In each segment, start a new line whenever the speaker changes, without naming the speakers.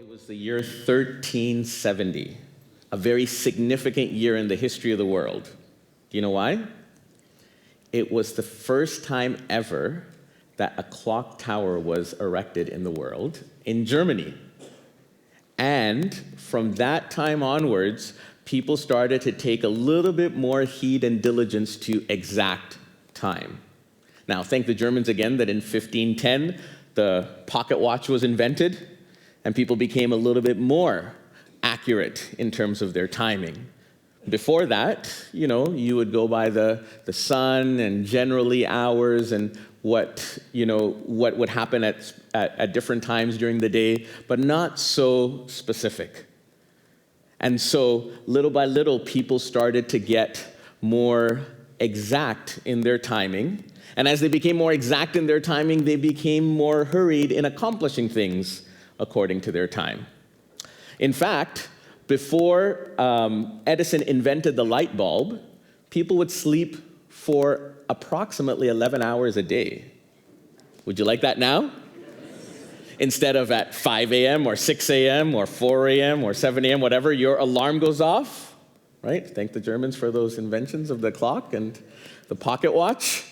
It was the year 1370, a very significant year in the history of the world. Do you know why? It was the first time ever that a clock tower was erected in the world in Germany. And from that time onwards, people started to take a little bit more heed and diligence to exact time. Now, thank the Germans again that in 1510, the pocket watch was invented, and people became a little bit more accurate in terms of their timing. Before that, you would go by the sun and generally hours and what would happen at different times during the day, but not so specific. And so little by little, people started to get more exact in their timing. And as they became more exact in their timing, they became more hurried in accomplishing things according to their time. In fact, before Edison invented the light bulb, people would sleep for approximately 11 hours a day. Would you like that now? Instead of at 5 a.m. or 6 a.m. or 4 a.m. or 7 a.m., whatever, your alarm goes off, right? Thank the Germans for those inventions of the clock and the pocket watch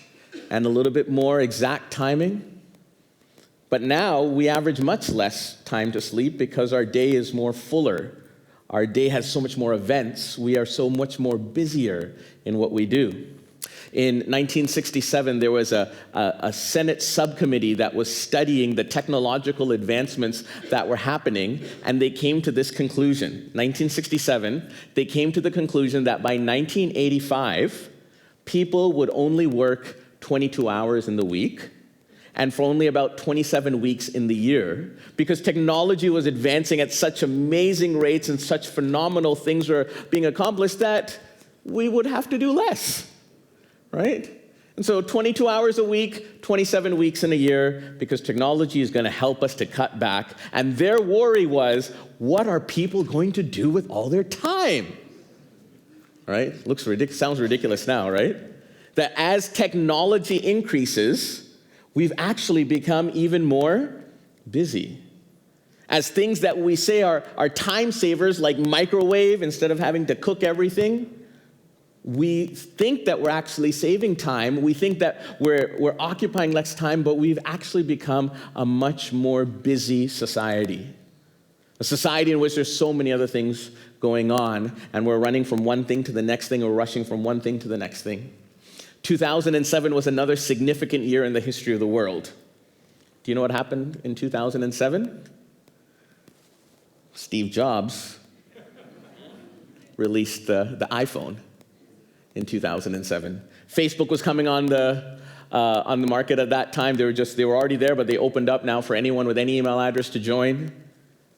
and a little bit more exact timing. But now we average much less time to sleep because our day is more fuller. Our day has so much more events. We are so much more busier in what we do. In 1967, there was a Senate subcommittee that was studying the technological advancements that were happening, and they came to this conclusion. 1967, they came to the conclusion that by 1985, people would only work 22 hours in the week, and for only about 27 weeks in the year, because technology was advancing at such amazing rates and such phenomenal things were being accomplished that we would have to do less, right? And so 22 hours a week, 27 weeks in a year, because technology is going to help us to cut back. And their worry was, what are people going to do with all their time? Right? Sounds ridiculous now, right? That as technology increases, we've actually become even more busy. As things that we say are time savers, like microwave, instead of having to cook everything, we think that we're actually saving time. We think that we're occupying less time, but we've actually become a much more busy society. A society in which there's so many other things going on, and we're running from one thing to the next thing, or rushing from one thing to the next thing. 2007 was another significant year in the history of the world. Do you know what happened in 2007? Steve Jobs released the iPhone in 2007. Facebook was coming on the market at that time. They were already there, but they opened up now for anyone with any email address to join.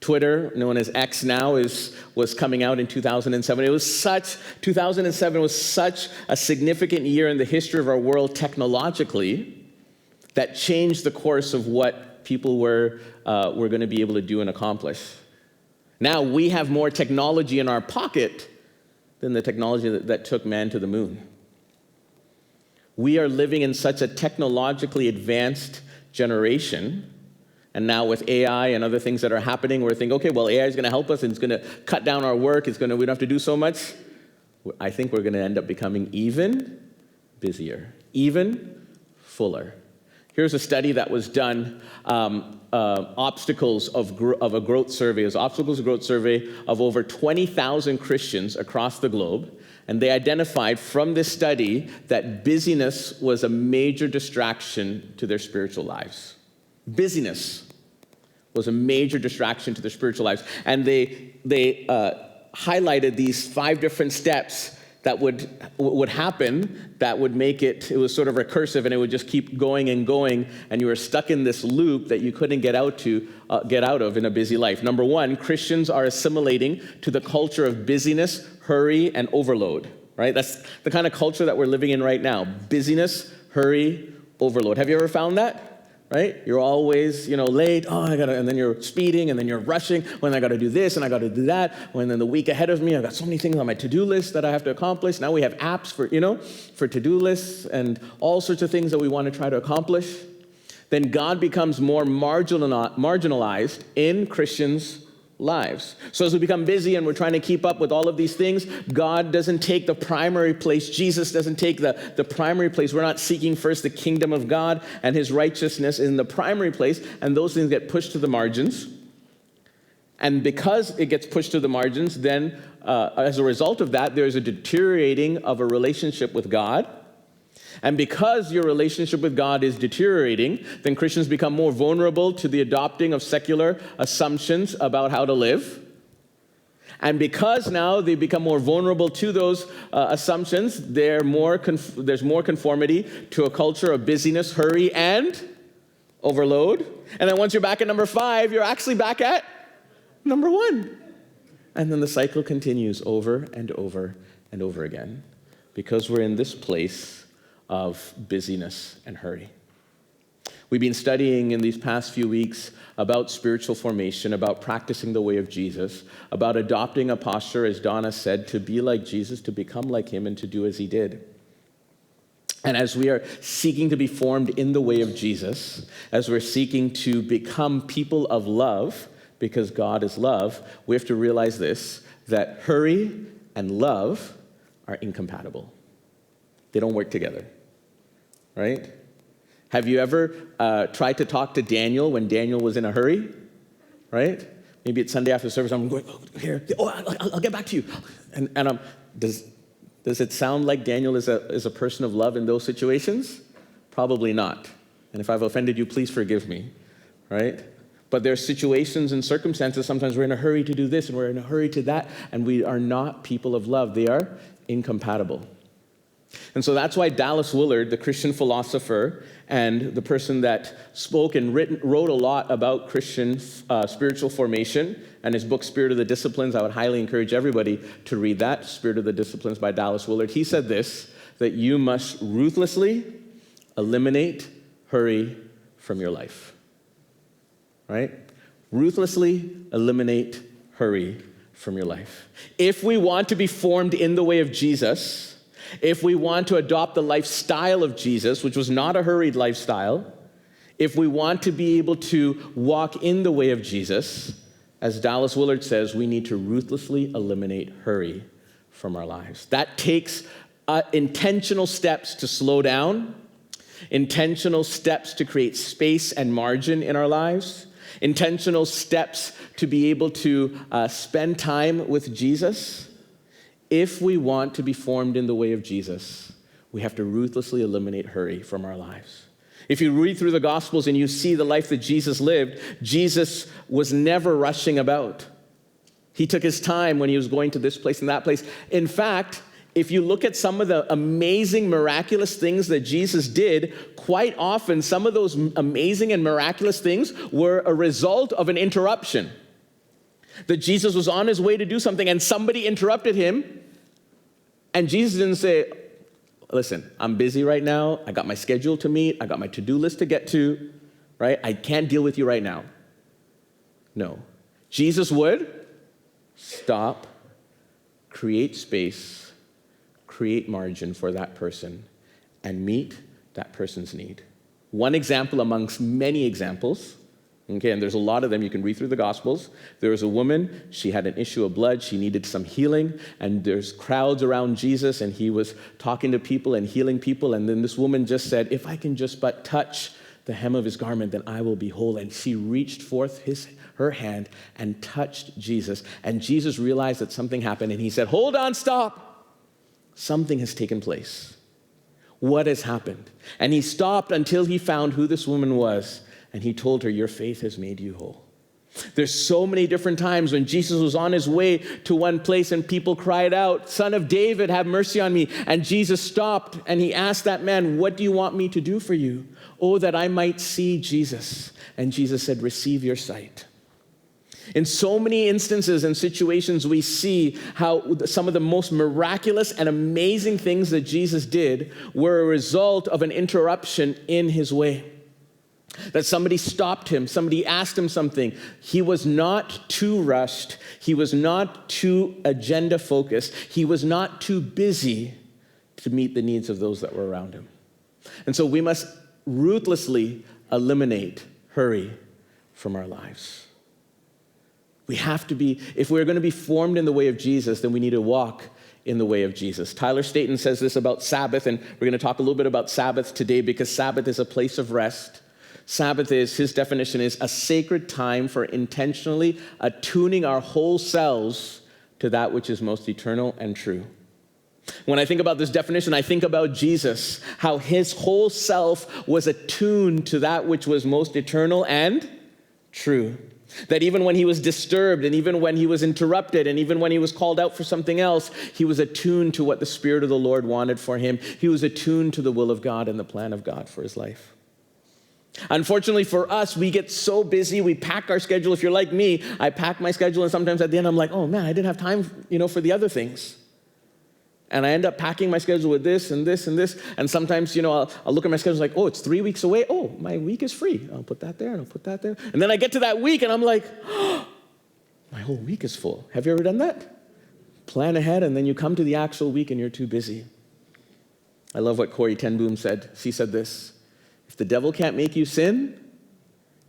Twitter, known as X now, was coming out in 2007. 2007 was such a significant year in the history of our world technologically that changed the course of what people were going to be able to do and accomplish. Now we have more technology in our pocket than the technology that took man to the moon. We are living in such a technologically advanced generation. And now with AI and other things that are happening, we're thinking, okay, well, AI is going to help us and it's going to cut down our work. We don't have to do so much. I think we're going to end up becoming even busier, even fuller. Here's a study that was done, obstacles of a growth survey. It was obstacles of growth survey of over 20,000 Christians across the globe. And they identified from this study that busyness was a major distraction to their spiritual lives. Busyness was a major distraction to their spiritual lives. And they highlighted these 5 different steps that would happen that would make it was sort of recursive, and it would just keep going and going, and you were stuck in this loop that you couldn't get out of in a busy life. Number 1, Christians are assimilating to the culture of busyness, hurry, and overload, right? That's the kind of culture that we're living in right now. Busyness, hurry, overload. Have you ever found that? Right? You're always, late. And then you're speeding, and then you're rushing. When I got to do this, and I got to do that. When then the week ahead of me, I've got so many things on my to-do list that I have to accomplish. Now we have apps for to-do lists and all sorts of things that we want to try to accomplish. then God becomes more marginalized in Christians' lives. So as we become busy and we're trying to keep up with all of these things, God doesn't take the primary place. Jesus doesn't take the primary place. We're not seeking first the kingdom of God and his righteousness in the primary place, and those things get pushed to the margins. And because it gets pushed to the margins, then as a result of that, there's a deteriorating of a relationship with God. And because your relationship with God is deteriorating, then Christians become more vulnerable to the adopting of secular assumptions about how to live. And because now they become more vulnerable to those assumptions, there's more conformity to a culture of busyness, hurry, and overload. And then once you're back at number 5, you're actually back at number 1. And then the cycle continues over and over and over again because we're in this place of busyness and hurry. We've been studying in these past few weeks about spiritual formation, about practicing the way of Jesus, about adopting a posture, as Donna said, to be like Jesus, to become like him, and to do as he did. And as we are seeking to be formed in the way of Jesus, as we're seeking to become people of love, because God is love, we have to realize this, that hurry and love are incompatible. They don't work together, right? Have you ever tried to talk to Daniel when Daniel was in a hurry, right? Maybe it's Sunday after service, I'm going, here, I'll get back to you. And does it sound like Daniel is a person of love in those situations? Probably not. And if I've offended you, please forgive me, right? But there are situations and circumstances, sometimes we're in a hurry to do this and we're in a hurry to that, and we are not people of love. They are incompatible. And so that's why Dallas Willard, the Christian philosopher and the person that spoke and wrote a lot about Christian spiritual formation, and his book, Spirit of the Disciplines, I would highly encourage everybody to read that, Spirit of the Disciplines by Dallas Willard. He said this, that you must ruthlessly eliminate hurry from your life. Right? Ruthlessly eliminate hurry from your life. If we want to be formed in the way of Jesus, if we want to adopt the lifestyle of Jesus, which was not a hurried lifestyle, if we want to be able to walk in the way of Jesus, as Dallas Willard says, we need to ruthlessly eliminate hurry from our lives. That takes intentional steps to slow down, intentional steps to create space and margin in our lives, intentional steps to be able to spend time with Jesus. If we want to be formed in the way of Jesus, we have to ruthlessly eliminate hurry from our lives. If you read through the Gospels and you see the life that Jesus lived, Jesus was never rushing about. He took his time when he was going to this place and that place. In fact, if you look at some of the amazing, miraculous things that Jesus did, quite often some of those amazing and miraculous things were a result of an interruption. That Jesus was on his way to do something and somebody interrupted him, and Jesus didn't say, listen, I'm busy right now, I got my schedule to meet, I got my to-do list to get to, right? I can't deal with you right now. No. Jesus would stop, create space, create margin for that person, and meet that person's need. One example amongst many examples. Okay, and there's a lot of them. You can read through the Gospels. There was a woman, she had an issue of blood, she needed some healing, and there's crowds around Jesus, and he was talking to people and healing people, and then this woman just said, if I can just but touch the hem of his garment, then I will be whole. And she reached forth her hand and touched Jesus, and Jesus realized that something happened, and he said, hold on, stop. Something has taken place. What has happened? And he stopped until he found who this woman was. And he told her, your faith has made you whole. There's so many different times when Jesus was on his way to one place and people cried out, Son of David, have mercy on me. And Jesus stopped and he asked that man, what do you want me to do for you? Oh, that I might see Jesus. And Jesus said, receive your sight. In so many instances and situations, we see how some of the most miraculous and amazing things that Jesus did were a result of an interruption in his way. That somebody stopped him, somebody asked him something. He was not too rushed. He was not too agenda focused. He was not too busy to meet the needs of those that were around him. And so we must ruthlessly eliminate hurry from our lives. We have to be, if we're going to be formed in the way of Jesus, then we need to walk in the way of Jesus. Tyler Staton says this about Sabbath, and we're going to talk a little bit about Sabbath today because Sabbath is a place of rest. Sabbath is, his definition is, a sacred time for intentionally attuning our whole selves to that which is most eternal and true. When I think about this definition, I think about Jesus, how his whole self was attuned to that which was most eternal and true. That even when he was disturbed, and even when he was interrupted, and even when he was called out for something else, he was attuned to what the Spirit of the Lord wanted for him. He was attuned to the will of God and the plan of God for his life. Unfortunately for us, we get so busy, we pack our schedule. If you're like me, I pack my schedule, and sometimes at the end I'm like, oh man, I didn't have time, for the other things. And I end up packing my schedule with this and this and this. And sometimes, I'll look at my schedule like, oh, it's 3 weeks away. Oh, my week is free. I'll put that there and I'll put that there. And then I get to that week and I'm like, oh, my whole week is full. Have you ever done that? Plan ahead and then you come to the actual week and you're too busy. I love what Corrie ten Boom said. She said this: if the devil can't make you sin,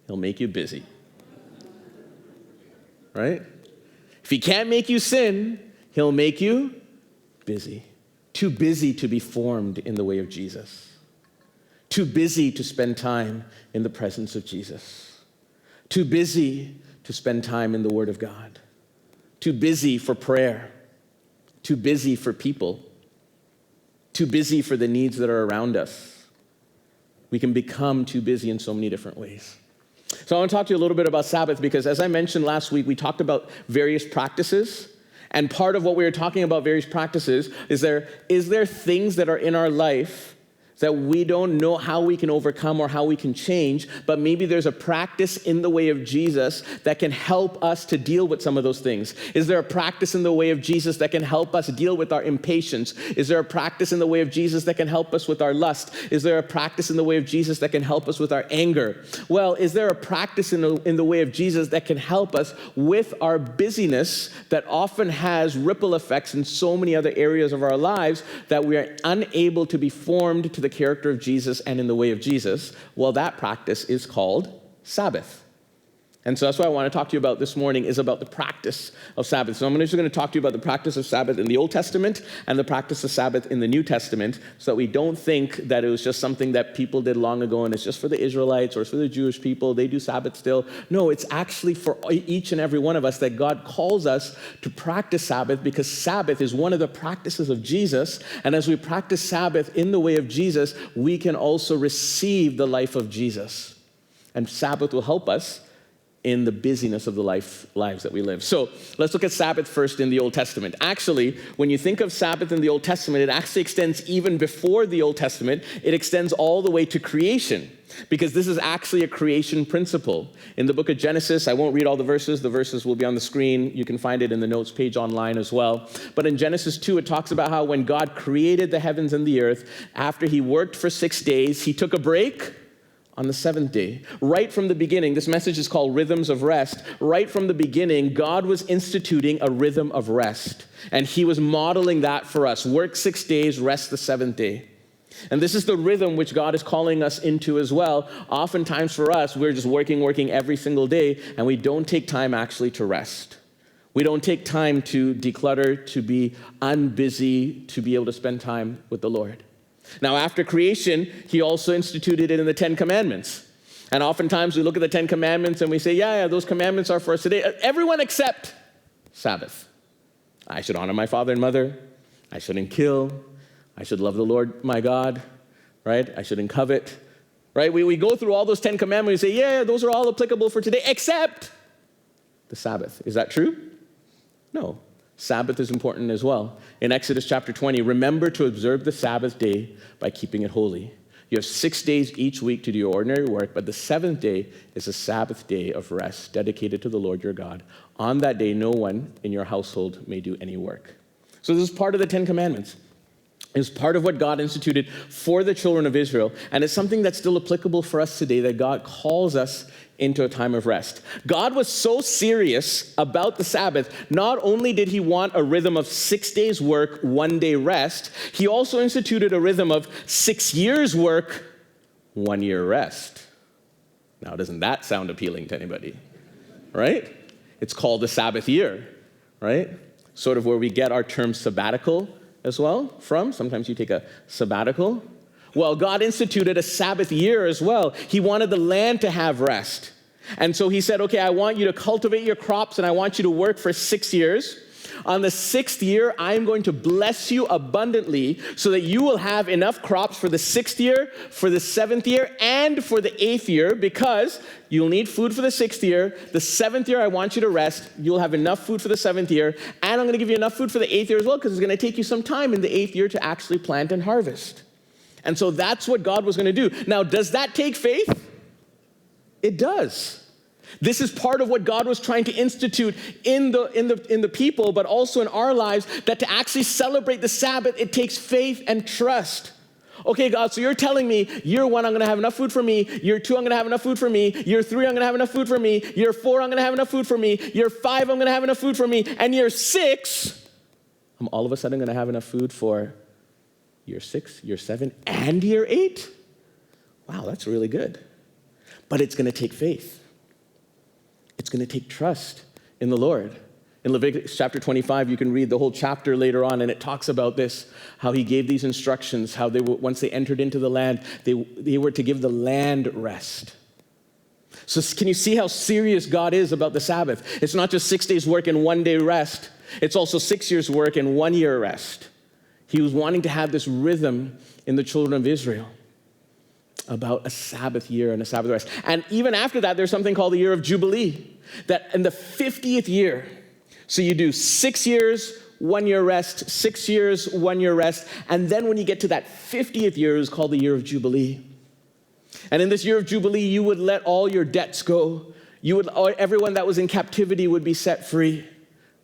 he'll make you busy. Right? If he can't make you sin, he'll make you busy. Too busy to be formed in the way of Jesus. Too busy to spend time in the presence of Jesus. Too busy to spend time in the Word of God. Too busy for prayer. Too busy for people. Too busy for the needs that are around us. We can become too busy in so many different ways. So I want to talk to you a little bit about Sabbath because, as I mentioned last week, we talked about various practices. And part of what we were talking about, various practices, is there things that are in our life that we don't know how we can overcome or how we can change, but maybe there's a practice in the way of Jesus that can help us to deal with some of those things. Is there a practice in the way of Jesus that can help us deal with our impatience? Is there a practice in the way of Jesus that can help us with our lust? Is there a practice in the way of Jesus that can help us with our anger? Well, is there a practice in the way of Jesus that can help us with our busyness that often has ripple effects in so many other areas of our lives that we are unable to be formed to the character of Jesus and in the way of Jesus? Well, that practice is called Sabbath. And so that's what I want to talk to you about this morning, is about the practice of Sabbath. So I'm just going to talk to you about the practice of Sabbath in the Old Testament and the practice of Sabbath in the New Testament, so that we don't think that it was just something that people did long ago and it's just for the Israelites or it's for the Jewish people. They do Sabbath still. No, it's actually for each and every one of us that God calls us to practice Sabbath, because Sabbath is one of the practices of Jesus. And as we practice Sabbath in the way of Jesus, we can also receive the life of Jesus. And Sabbath will help us in the busyness of the lives that we live. So let's look at Sabbath first in the Old Testament. Actually, when you think of Sabbath in the Old Testament, it actually extends even before the Old Testament. It extends all the way to creation, because this is actually a creation principle. In the book of Genesis, I won't read all the verses. The verses will be on the screen. You can find it in the notes page online as well. But in Genesis 2, it talks about how when God created the heavens and the earth, after he worked for 6 days, he took a break on the seventh day. Right from the beginning, this message is called Rhythms of Rest. Right from the beginning, God was instituting a rhythm of rest. And he was modeling that for us. Work 6 days, rest the seventh day. And this is the rhythm which God is calling us into as well. Oftentimes for us, we're just working every single day, and we don't take time actually to rest. We don't take time to declutter, to be unbusy, to be able to spend time with the Lord. Now, after creation, he also instituted it in the 10 Commandments. And oftentimes we look at the 10 Commandments and we say, yeah, those commandments are for us today. Everyone except Sabbath. I should honor my father and mother. I shouldn't kill. I should love the Lord my God, right? I shouldn't covet, right? We go through all those 10 commandments and say, yeah, those are all applicable for today, except the Sabbath. Is that true? No. Sabbath is important as well. In Exodus chapter 20, remember to observe the Sabbath day by keeping it holy. You have 6 days each week to do your ordinary work, but the seventh day is a Sabbath day of rest dedicated to the Lord your God. On that day, no one in your household may do any work. So this is part of the 10 Commandments. It's part of what God instituted for the children of Israel, and it's something that's still applicable for us today, that God calls us into a time of rest. God was so serious about the Sabbath, not only did he want a rhythm of 6 days work, 1 day rest, he also instituted a rhythm of 6 years work, 1 year rest. Now, doesn't that sound appealing to anybody? Right? It's called the Sabbath year, right? Sort of where we get our term sabbatical as well from. Sometimes you take a sabbatical. Well, God instituted a Sabbath year as well. He wanted the land to have rest. And so he said, okay, I want you to cultivate your crops and I want you to work for 6 years. On the 6th year, I am going to bless you abundantly so that you will have enough crops for the 6th year, for the 7th year, and for the 8th year, because you'll need food for the 6th year. The 7th year, I want you to rest. You'll have enough food for the 7th year, and I'm going to give you enough food for the 8th year as well, because it's going to take you some time in the 8th year to actually plant and harvest. And so that's what God was going to do. Now, does that take faith? It does. This is part of what God was trying to institute in the people, but also in our lives, that to actually celebrate the Sabbath, it takes faith and trust. Okay, God, so you're telling me, year 1, I'm going to have enough food for me. Year 2, I'm going to have enough food for me. Year 3, I'm going to have enough food for me. Year 4, I'm going to have enough food for me. Year 5, I'm going to have enough food for me. And year 6, I'm all of a sudden going to have enough food for year 6, year 7, and year 8. Wow, that's really good. But it's going to take faith. It's going to take trust in the Lord. In Leviticus chapter 25, you can read the whole chapter later on, and it talks about this, how he gave these instructions, how they were, once they entered into the land, they were to give the land rest. So can you see how serious God is about the Sabbath? It's not just 6 days work and 1 day rest. It's also 6 years work and 1 year rest. He was wanting to have this rhythm in the children of Israel about a Sabbath year and a Sabbath rest. And even after that, there's something called the year of Jubilee, that in the 50th year, so you do 6 years, 1 year rest, 6 years, 1 year rest, and then when you get to that 50th year, it's called the year of Jubilee. And in this year of Jubilee, you would let all your debts go. Everyone that was in captivity would be set free,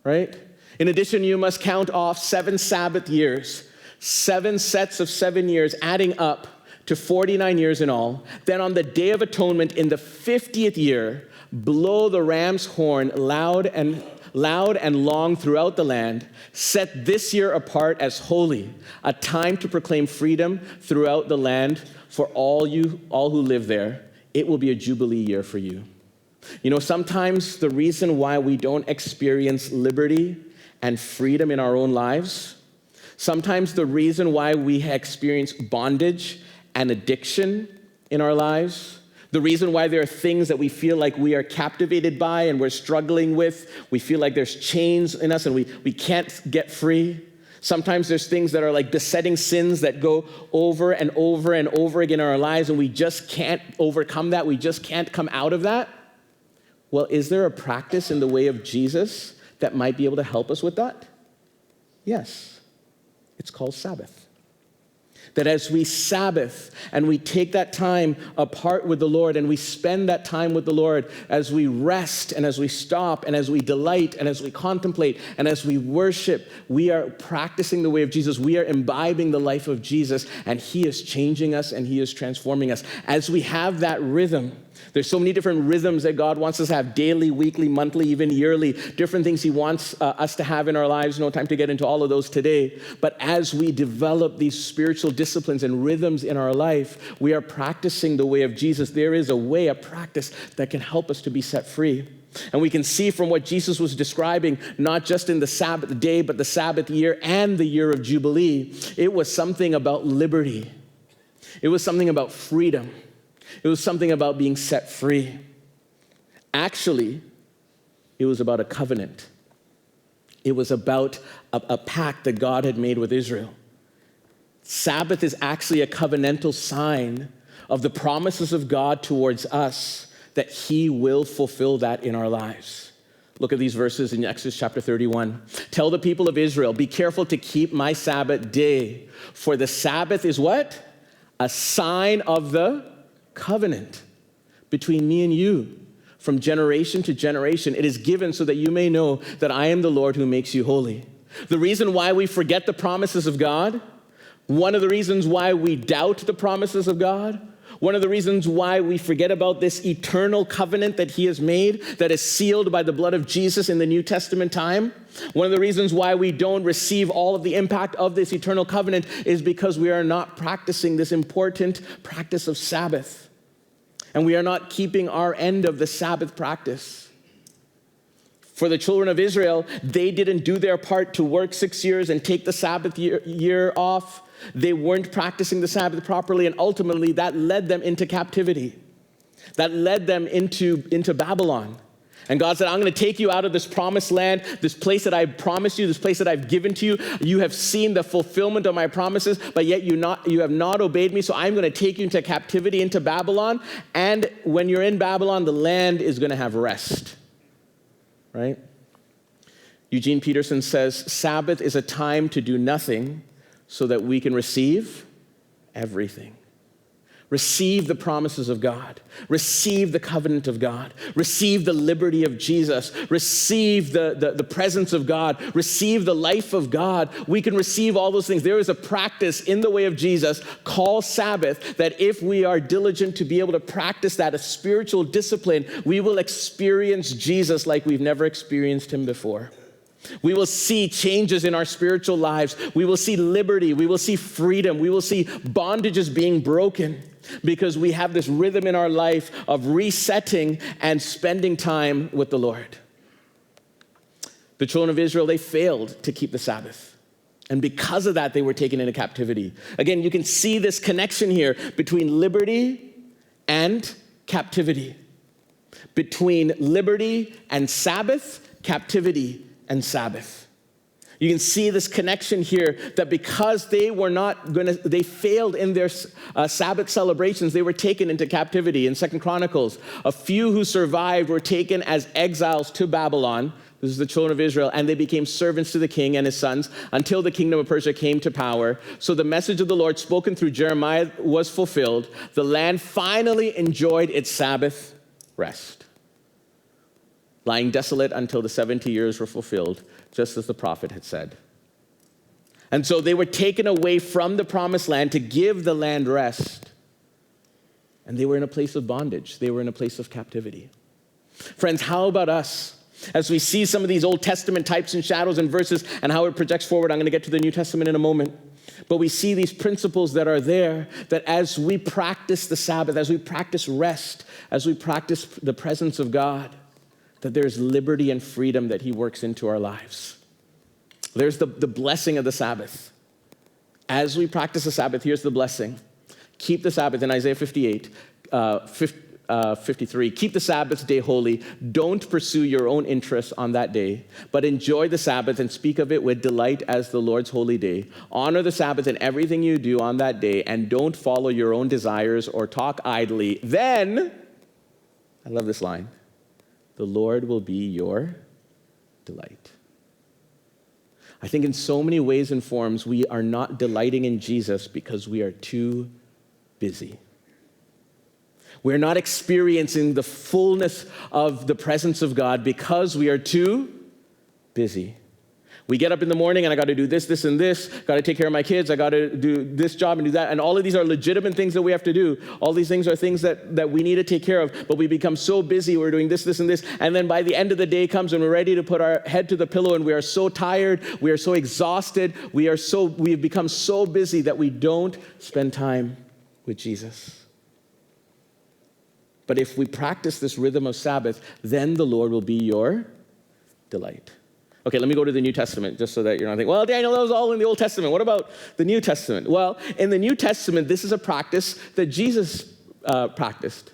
right? In addition, you must count off 7 Sabbath years, 7 sets of 7 years, adding up to 49 years in all. Then on the Day of Atonement in the 50th year, blow the ram's horn loud and long throughout the land. Set this year apart as holy, a time to proclaim freedom throughout the land for all who live there. It will be a Jubilee year for you. You know, sometimes the reason why we don't experience liberty and freedom in our own lives, sometimes the reason why we experience bondage and addiction in our lives, the reason why there are things that we feel like we are captivated by and we're struggling with, we feel like there's chains in us and we can't get free. Sometimes there's things that are like besetting sins that go over and over and over again in our lives, and we just can't overcome that. We just can't come out of that. Well, is there a practice in the way of Jesus that might be able to help us with that? Yes. It's called Sabbath. That as we Sabbath and we take that time apart with the Lord and we spend that time with the Lord, as we rest and as we stop and as we delight and as we contemplate and as we worship, we are practicing the way of Jesus. We are imbibing the life of Jesus, and he is changing us and he is transforming us. As we have that rhythm, there's so many different rhythms that God wants us to have: daily, weekly, monthly, even yearly, different things he wants us to have in our lives. No time to get into all of those today. But as we develop these spiritual disciplines and rhythms in our life, we are practicing the way of Jesus. There is a way, a practice that can help us to be set free. And we can see from what Jesus was describing, not just in the Sabbath day, but the Sabbath year and the year of Jubilee, it was something about liberty. It was something about freedom. It was something about being set free. Actually, it was about a covenant. It was about a pact that God had made with Israel. Sabbath is actually a covenantal sign of the promises of God towards us, that he will fulfill that in our lives. Look at these verses in Exodus chapter 31. Tell the people of Israel, be careful to keep my Sabbath day, for the Sabbath is what? A sign of the covenant between me and you from generation to generation. It is given so that you may know that I am the Lord who makes you holy. The reason why we forget the promises of God, one of the reasons why we doubt the promises of God, one of the reasons why we forget about this eternal covenant that he has made, that is sealed by the blood of Jesus in the New Testament time, one of the reasons why we don't receive all of the impact of this eternal covenant is because we are not practicing this important practice of Sabbath. And we are not keeping our end of the Sabbath practice. For the children of Israel, they didn't do their part to work 6 years and take the Sabbath year off. They weren't practicing the Sabbath properly, and ultimately that led them into captivity. That led them into Babylon. And God said, I'm going to take you out of this promised land, this place that I promised you, this place that I've given to you. You have seen the fulfillment of my promises, but yet you have not obeyed me. So I'm going to take you into captivity, into Babylon. And when you're in Babylon, the land is going to have rest. Right? Eugene Peterson says, Sabbath is a time to do nothing so that we can receive everything. Receive the promises of God. Receive the covenant of God. Receive the liberty of Jesus. Receive the presence of God. Receive the life of God. We can receive all those things. There is a practice in the way of Jesus called Sabbath that if we are diligent to be able to practice that, a spiritual discipline, we will experience Jesus like we've never experienced him before. We will see changes in our spiritual lives. We will see liberty. We will see freedom. We will see bondages being broken because we have this rhythm in our life of resetting and spending time with the Lord. The children of Israel, they failed to keep the Sabbath. And because of that, they were taken into captivity. Again, you can see this connection here between liberty and captivity. Between liberty and Sabbath, captivity and Sabbath. You can see this connection here that because they failed in their Sabbath celebrations, they were taken into captivity. In 2 Chronicles, a few who survived were taken as exiles to Babylon. This is the children of Israel, and they became servants to the king and his sons until the kingdom of Persia came to power. So the message of the Lord spoken through Jeremiah was fulfilled. The land finally enjoyed its Sabbath rest, lying desolate until the 70 years were fulfilled, just as the prophet had said. And so they were taken away from the promised land to give the land rest. And they were in a place of bondage. They were in a place of captivity. Friends, how about us? As we see some of these Old Testament types and shadows and verses and how it projects forward, I'm going to get to the New Testament in a moment. But we see these principles that are there, that as we practice the Sabbath, as we practice rest, as we practice the presence of God, that there's liberty and freedom that he works into our lives. There's the blessing of the Sabbath. As we practice the Sabbath, here's the blessing. Keep the Sabbath in Isaiah 53. Keep the Sabbath day holy. Don't pursue your own interests on that day, but enjoy the Sabbath and speak of it with delight as the Lord's holy day. Honor the Sabbath in everything you do on that day, and don't follow your own desires or talk idly. Then, I love this line, the Lord will be your delight. I think in so many ways and forms, we are not delighting in Jesus because we are too busy. We're not experiencing the fullness of the presence of God because we are too busy. We get up in the morning and I got to do this, this, and this. Got to take care of my kids. I got to do this job and do that. And all of these are legitimate things that we have to do. All these things are things that we need to take care of. But we become so busy. We're doing this, this, and this. And then by the end of the day comes and we're ready to put our head to the pillow and we are so tired. We are so exhausted. We've become so busy that we don't spend time with Jesus. But if we practice this rhythm of Sabbath, then the Lord will be your delight. Okay, let me go to the New Testament, just so that you're not thinking, well, Daniel, that was all in the Old Testament. What about the New Testament? Well, in the New Testament, this is a practice that Jesus practiced.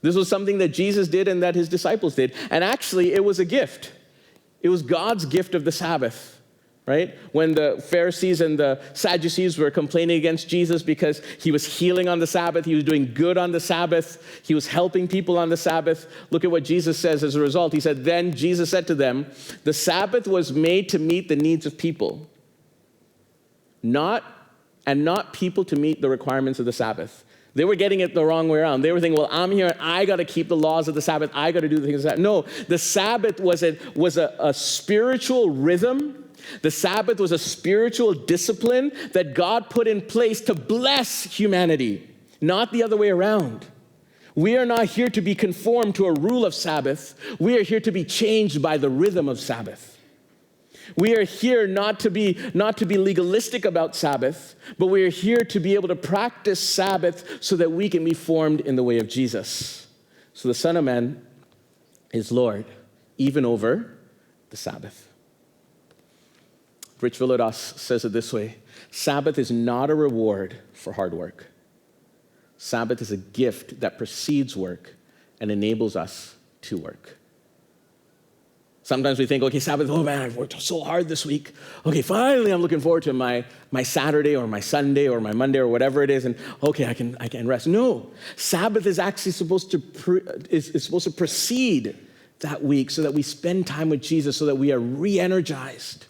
This was something that Jesus did and that his disciples did. And actually, it was a gift. It was God's gift of the Sabbath. Right? When the Pharisees and the Sadducees were complaining against Jesus because he was healing on the Sabbath, he was doing good on the Sabbath, he was helping people on the Sabbath, look at what Jesus says as a result. He said, then Jesus said to them, the Sabbath was made to meet the needs of people, not people to meet the requirements of the Sabbath. They were getting it the wrong way around. They were thinking, well, I'm here and I got to keep the laws of the Sabbath. I got to do the things of the Sabbath. No, the Sabbath was a spiritual rhythm. The Sabbath was a spiritual discipline that God put in place to bless humanity, not the other way around. We are not here to be conformed to a rule of Sabbath. We are here to be changed by the rhythm of Sabbath. We are here not to be legalistic about Sabbath, but we are here to be able to practice Sabbath so that we can be formed in the way of Jesus. So the Son of Man is Lord, even over the Sabbath. Rich Villodas says it this way: Sabbath is not a reward for hard work. Sabbath is a gift that precedes work and enables us to work. Sometimes we think, okay, Sabbath, oh man, I've worked so hard this week. Okay, finally I'm looking forward to my Saturday or my Sunday or my Monday or whatever it is, and okay, I can rest. No, Sabbath is actually supposed to precede that week so that we spend time with Jesus, so that we are re-energized,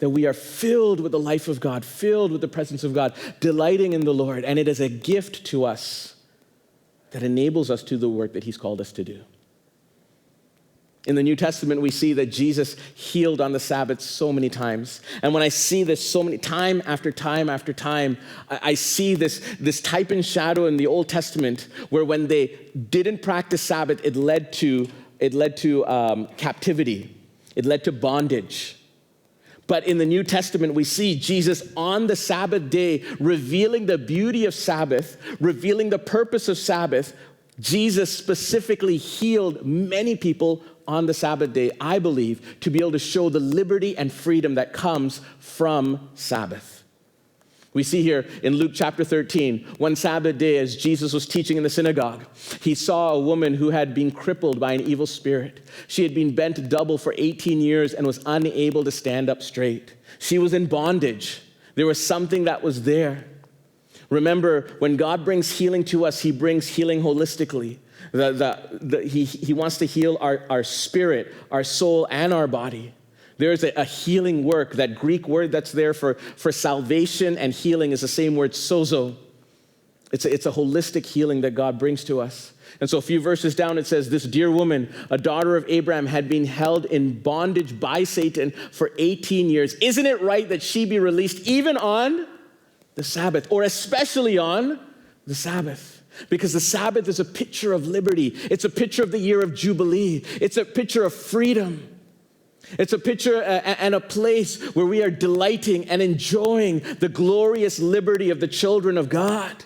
that we are filled with the life of God, filled with the presence of God, delighting in the Lord. And it is a gift to us that enables us to the work that he's called us to do. In the New Testament, we see that Jesus healed on the Sabbath so many times. And when I see this so many, time after time after time, I see this type and shadow in the Old Testament where when they didn't practice Sabbath, it led to captivity. It led to bondage. But in the New Testament, we see Jesus on the Sabbath day revealing the beauty of Sabbath, revealing the purpose of Sabbath. Jesus specifically healed many people on the Sabbath day, I believe, to be able to show the liberty and freedom that comes from Sabbath. We see here in Luke chapter 13, one Sabbath day as Jesus was teaching in the synagogue, he saw a woman who had been crippled by an evil spirit. She had been bent double for 18 years and was unable to stand up straight. She was in bondage. There was something that was there. Remember, when God brings healing to us, he brings healing holistically. He wants to heal our spirit, our soul, and our body. There's a healing work. That Greek word that's there for salvation and healing is the same word, sozo. It's a holistic healing that God brings to us. And so a few verses down, it says, this dear woman, a daughter of Abraham, had been held in bondage by Satan for 18 years. Isn't it right that she be released even on the Sabbath, or especially on the Sabbath? Because the Sabbath is a picture of liberty. It's a picture of the year of Jubilee. It's a picture of freedom. It's a picture and a place where we are delighting and enjoying the glorious liberty of the children of God.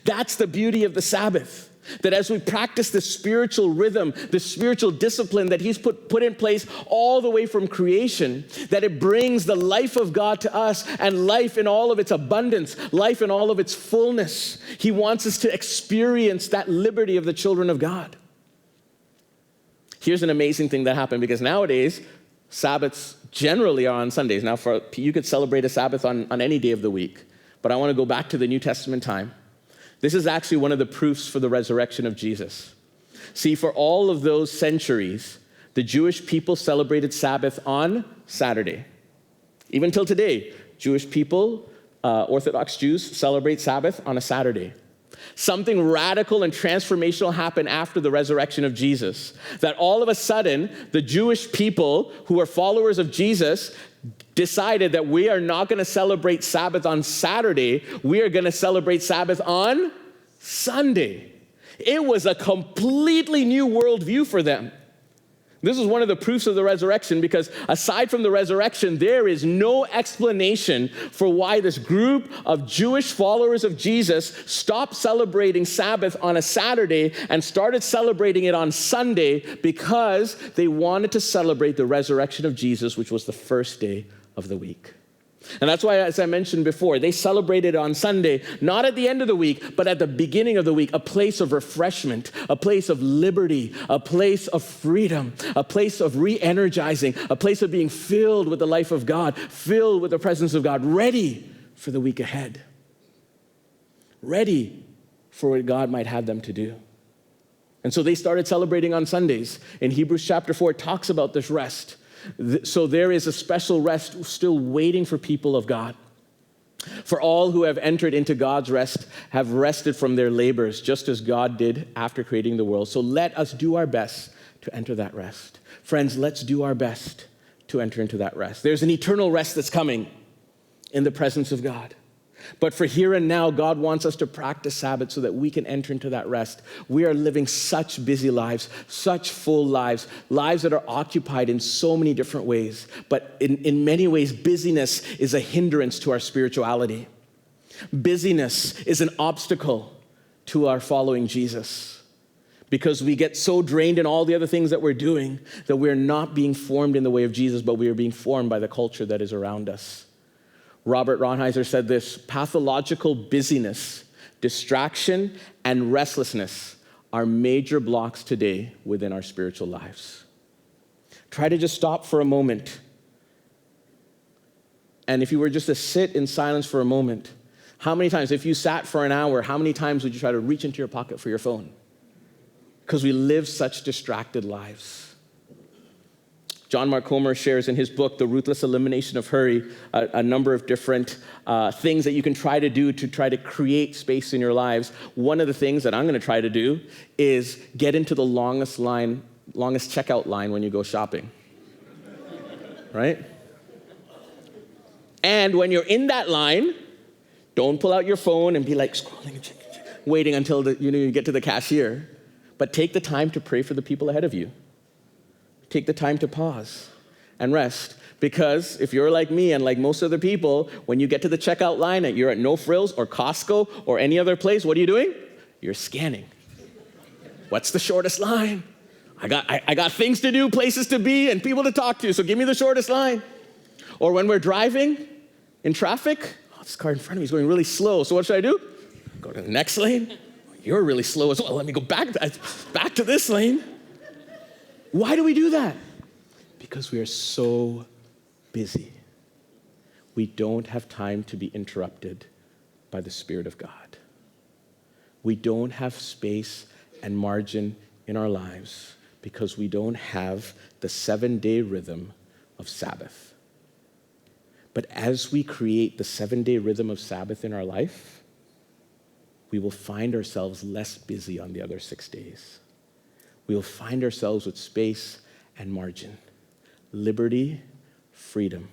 That's the beauty of the Sabbath. That as we practice the spiritual rhythm, the spiritual discipline that he's put in place all the way from creation, that it brings the life of God to us and life in all of its abundance, life in all of its fullness. He wants us to experience that liberty of the children of God. Here's an amazing thing that happened, because nowadays, Sabbaths generally are on Sundays. Now, you could celebrate a Sabbath on any day of the week, but I want to go back to the New Testament time. This is actually one of the proofs for the resurrection of Jesus. See, for all of those centuries, the Jewish people celebrated Sabbath on Saturday. Even till today, Jewish people, Orthodox Jews, celebrate Sabbath on a Saturday. Something radical and transformational happened after the resurrection of Jesus. That all of a sudden, the Jewish people who are followers of Jesus decided that we are not going to celebrate Sabbath on Saturday. We are going to celebrate Sabbath on Sunday. It was a completely new worldview for them. This is one of the proofs of the resurrection, because aside from the resurrection, there is no explanation for why this group of Jewish followers of Jesus stopped celebrating Sabbath on a Saturday and started celebrating it on Sunday, because they wanted to celebrate the resurrection of Jesus, which was the first day of the week. And that's why, as I mentioned before, they celebrated on Sunday, not at the end of the week, but at the beginning of the week, a place of refreshment, a place of liberty, a place of freedom, a place of re-energizing, a place of being filled with the life of God, filled with the presence of God, ready for the week ahead, ready for what God might have them to do. And so they started celebrating on Sundays. In Hebrews chapter 4, it talks about this rest. So there is a special rest still waiting for people of God. For all who have entered into God's rest have rested from their labors, just as God did after creating the world. So let us do our best to enter that rest. Friends, let's do our best to enter into that rest. There's an eternal rest that's coming in the presence of God. But for here and now, God wants us to practice Sabbath so that we can enter into that rest. We are living such busy lives, such full lives, lives that are occupied in so many different ways. But in many ways, busyness is a hindrance to our spirituality. Busyness is an obstacle to our following Jesus. because we get so drained in all the other things that we're doing that we're not being formed in the way of Jesus, but we are being formed by the culture that is around us. Robert Ronheiser said this: pathological busyness, distraction, and restlessness are major blocks today within our spiritual lives. Try to just stop for a moment. And if you were just to sit in silence for a moment, how many times, if you sat for an hour, how many times would you try to reach into your pocket for your phone? Because we live such distracted lives. John Mark Comer shares in his book, The Ruthless Elimination of Hurry, a number of different things that you can try to do to try to create space in your lives. One of the things that I'm going to try to do is get into the longest checkout line when you go shopping. Right? And when you're in that line, don't pull out your phone and be like scrolling and waiting until you get to the cashier. But take the time to pray for the people ahead of you. Take the time to pause and rest. Because if you're like me and like most other people, when you get to the checkout line and you're at No Frills or Costco or any other place, what are you doing? You're scanning. What's the shortest line? I got things to do, places to be, and people to talk to, so give me the shortest line. Or when we're driving in traffic, this car in front of me is going really slow, so what should I do? Go to the next lane. You're really slow as well. Let me go back to this lane. Why do we do that? Because we are so busy. We don't have time to be interrupted by the Spirit of God. We don't have space and margin in our lives because we don't have the 7-day rhythm of Sabbath. But as we create the 7-day rhythm of Sabbath in our life, we will find ourselves less busy on the other 6 days. We will find ourselves with space and margin, liberty, freedom.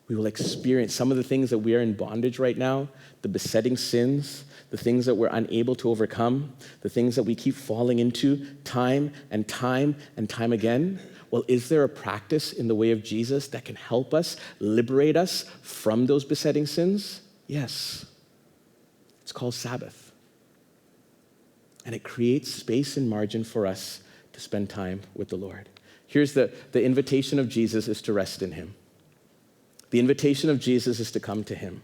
We will experience some of the things that we are in bondage right now, the besetting sins, the things that we're unable to overcome, the things that we keep falling into time and time and time again. Well, is there a practice in the way of Jesus that can help us, liberate us from those besetting sins? Yes. It's called Sabbath. And it creates space and margin for us to spend time with the Lord. Here's the invitation of Jesus is to rest in him. The invitation of Jesus is to come to him.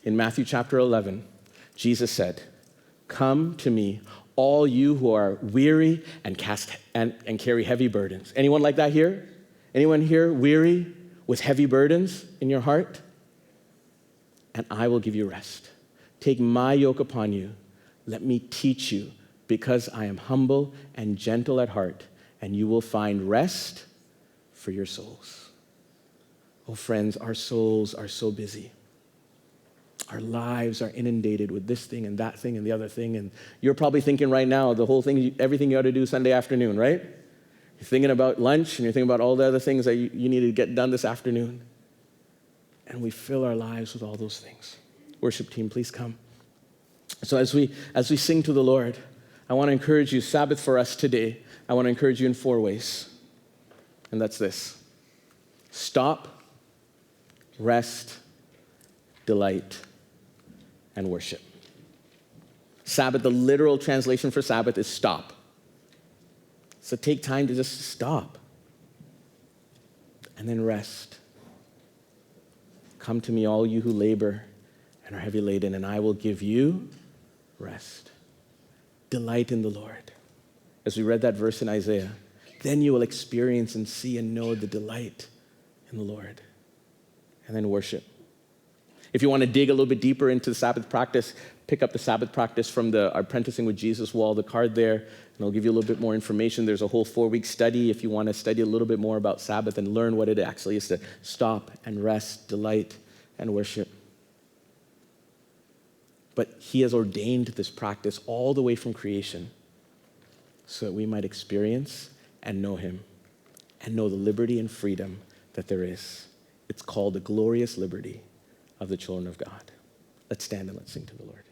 In Matthew chapter 11, Jesus said, "Come to me, all you who are weary and carry heavy burdens." Anyone like that here? Anyone here weary with heavy burdens in your heart? And I will give you rest. Take my yoke upon you. Let me teach you, because I am humble and gentle at heart, and you will find rest for your souls. Oh, friends, our souls are so busy. Our lives are inundated with this thing and that thing and the other thing, and you're probably thinking right now the whole thing, everything you ought to do Sunday afternoon, right? You're thinking about lunch, and you're thinking about all the other things that you need to get done this afternoon. And we fill our lives with all those things. Worship team, please come. So as we sing to the Lord, I want to encourage you, Sabbath for us today, I want to encourage you in 4 ways. And that's this: stop, rest, delight, and worship. Sabbath, the literal translation for Sabbath is stop. So take time to just stop. And then rest. Come to me, all you who labor and are heavy laden, and I will give you rest. Delight in the Lord. As we read that verse in Isaiah, then you will experience and see and know the delight in the Lord. And then worship. If you want to dig a little bit deeper into the Sabbath practice, pick up the Sabbath practice from the Apprenticing with Jesus wall, the card there, and I'll give you a little bit more information. There's a whole 4-week study if you want to study a little bit more about Sabbath and learn what it actually is to stop and rest, delight, and worship. But he has ordained this practice all the way from creation so that we might experience and know him and know the liberty and freedom that there is. It's called the glorious liberty of the children of God. Let's stand and let's sing to the Lord.